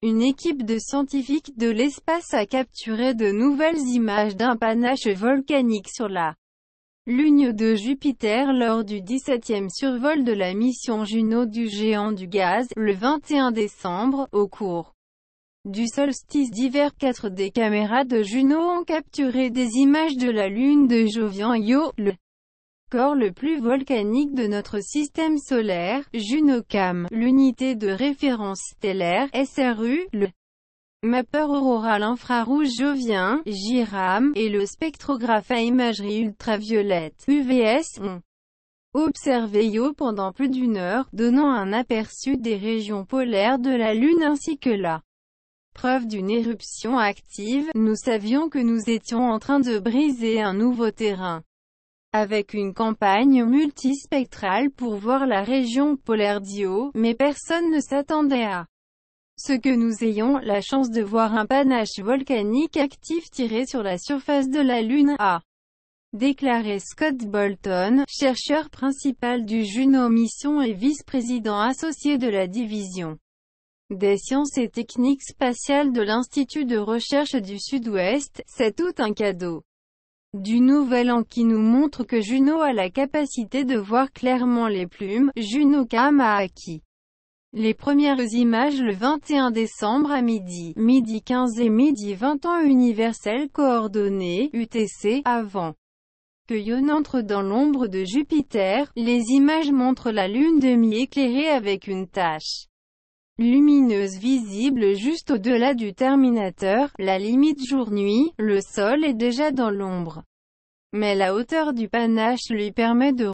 Une équipe de scientifiques de l'espace a capturé de nouvelles images d'un panache volcanique sur la Lune de Jupiter lors du 17e survol de la mission Juno du géant du gaz, le 21 décembre, au cours du solstice d'hiver. 4 des caméras de Juno ont capturé des images de la Lune de Jovian-Io, le corps le plus volcanique de notre système solaire, JunoCam, l'unité de référence stellaire, SRU, le mappeur auroral infrarouge Jovien, JRAM, et le spectrographe à imagerie ultraviolette, UVS, ont observé Io pendant plus d'une heure, donnant un aperçu des régions polaires de la Lune ainsi que la preuve d'une éruption active. Nous savions que nous étions en train de briser un nouveau terrain, avec une campagne multispectrale pour voir la région polaire d'Io, mais personne ne s'attendait à ce que nous ayons la chance de voir un panache volcanique actif tiré sur la surface de la Lune, a déclaré Scott Bolton, chercheur principal du Juno Mission et vice-président associé de la division des sciences et techniques spatiales de l'Institut de recherche du Sud-Ouest. C'est tout un cadeau du Nouvel An qui nous montre que Juno a la capacité de voir clairement les plumes. JunoCam a acquis les premières images le 21 décembre à midi 15 et midi 20 temps universel coordonnées, UTC, avant que Io n'entre dans l'ombre de Jupiter. Les images montrent la Lune demi-éclairée avec une tache lumineuse visible juste au-delà du terminateur, la limite jour-nuit. Le sol est déjà dans l'ombre, mais la hauteur du panache lui permet de